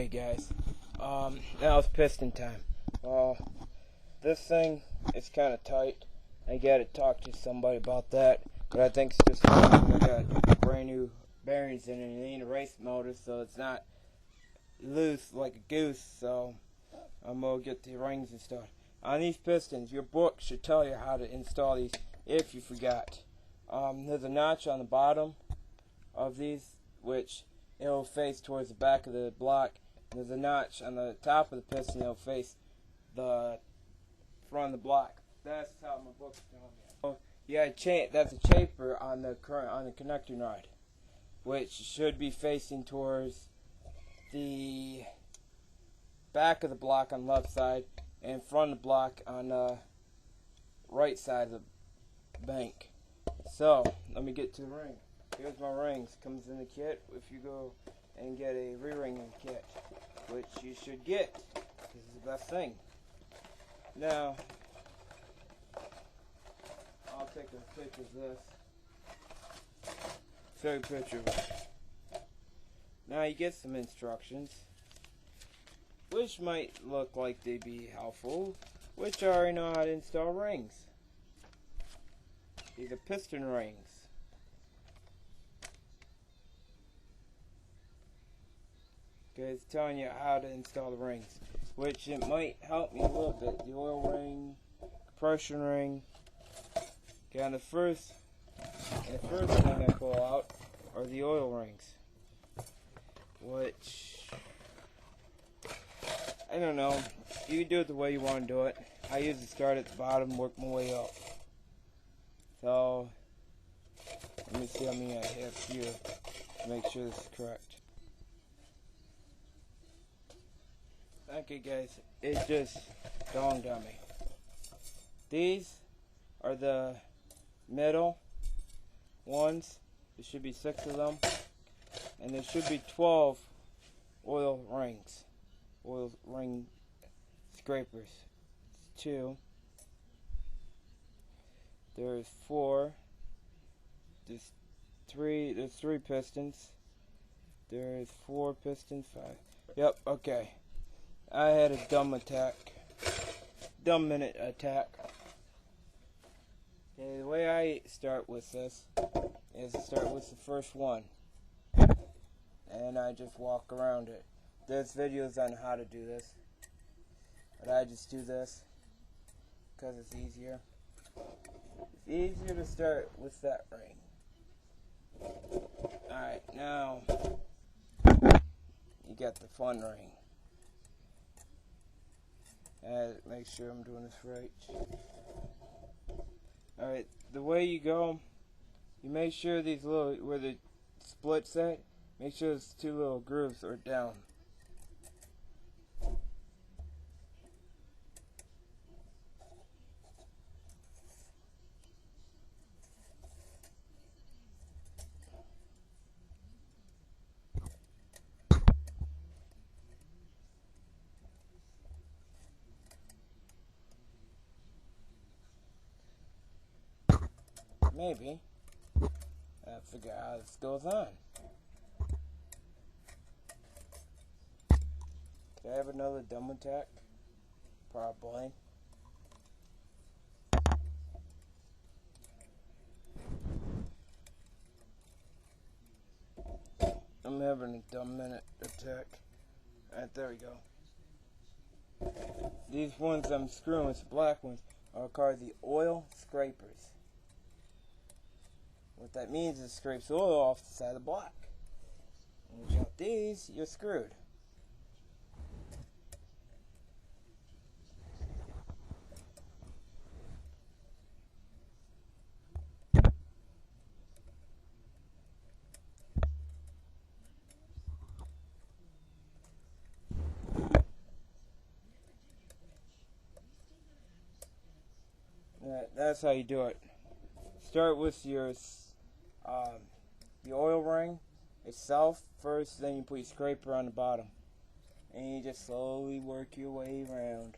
Hey guys, now it's piston time. This thing is kind of tight. I gotta talk to somebody about that, but I think it's just fine. I got brand new bearings in it and it ain't a race motor, so it's not loose like a goose, so I'm gonna get the rings installed. On these pistons, your book should tell you how to install these if you forgot. There's a notch on the bottom of these, which it'll face towards the back of the block. There's a notch on the top of the piston, it'll face the front of the block. That's how my book's telling me. So, yeah, that's a chamfer on the connecting rod, which should be facing towards the back of the block on the left side and front of the block on the right side of the bank. So let me get to the ring. Here's my rings. Comes in the kit if you go and get a re-ringing kit, which you should get. This is the best thing. Now I'll take a picture of this. Show you a picture of it. Now you get some instructions, which might look like they'd be helpful, which I already know how to install rings. These are piston rings. Okay, it's telling you how to install the rings, which it might help me a little bit. The oil ring, compression ring. Okay, and the first thing I pull out are the oil rings, which I don't know. You can do it the way you want to do it. I usually start at the bottom, work my way up. So let me see how many I have here to make sure this is correct. Okay guys, it just dawned on me. These are the middle ones. There should be 6 of them. And there should be 12 oil rings. Oil ring scrapers. It's 2. There's 4. There's 3 pistons. There's 4 pistons, 5. Yep, okay. I had a dumb minute attack. Okay, the way I start with this is to start with the first one. And I just walk around it. There's videos on how to do this. But I just do this because it's easier. It's easier to start with that ring. Alright, now you got the fun ring. Make sure I'm doing this right. Alright, the way you go, you make sure these little, where the split's at, make sure those 2 little grooves are down. Maybe. I figure out how this goes on. Could I have another dumb attack? Probably. I'm having a dumb minute attack. Alright, there we go. These ones I'm screwing with, the black ones, are called the oil scrapers. What that means is it scrapes the oil off the side of the block. And without these, you're screwed. That's how you do it. Start with your the oil ring itself first, then you put your scraper on the bottom, and you just slowly work your way around.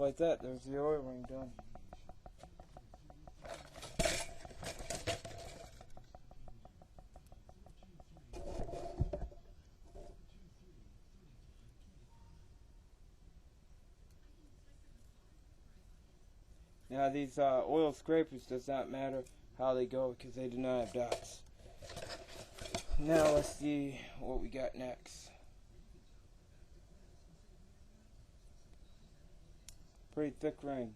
like that, there's the oil ring done. Now these oil scrapers does not matter how they go because they do not have dots. Now let's see what we got next. Pretty thick ring.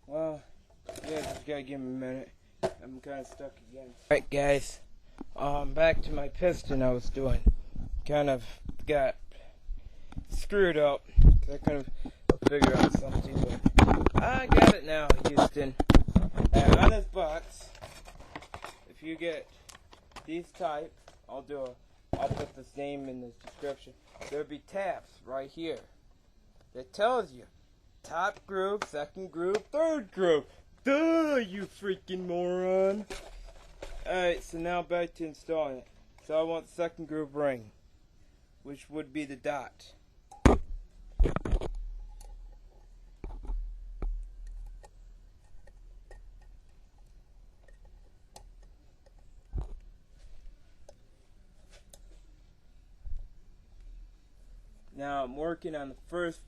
Well, yeah, just gotta give me a minute. I'm kind of stuck again. Alright guys, back to my piston I was doing. Kind of got screwed up because I couldn't figure out something, but I got it now, Houston. And on this box, if you get these type, I'll put this name in the description. There'll be tabs right here that tells you top groove, second groove, third groove. Duh, you freaking moron. Alright, so now back to installing it. So I want the second groove ring, which would be the dot. Now I'm working on the first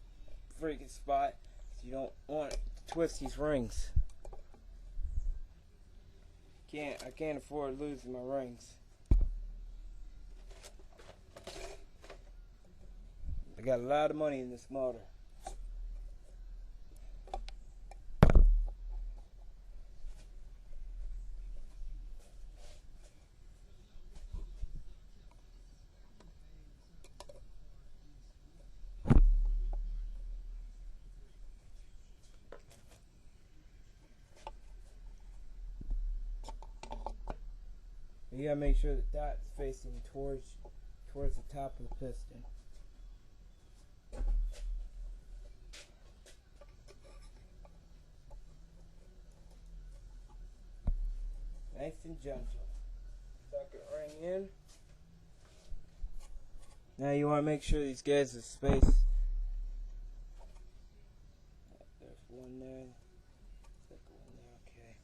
freaking spot, so you don't want to twist these rings. I can't afford losing my rings. I got a lot of money in this motor. You gotta make sure the dot's facing towards the top of the piston. Nice and gentle. Second ring in. Now you want to make sure these guys are spaced. There's one there. Second one there. Okay.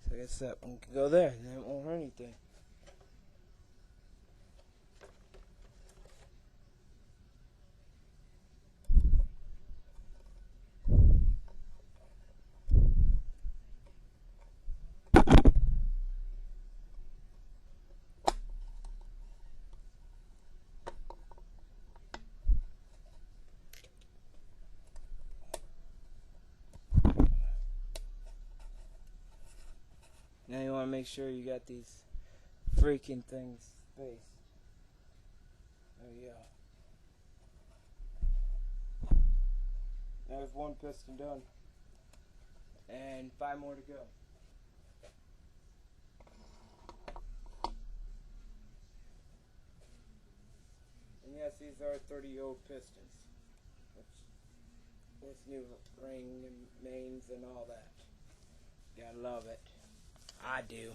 So I guess that one can go there, and then it won't hurt anything. Now you want to make sure you got these freaking things spaced. There you go. There's one piston done. And 5 more to go. And yes, these are 30-year-old pistons. With new ring and mains and all that. Gotta love it. I do.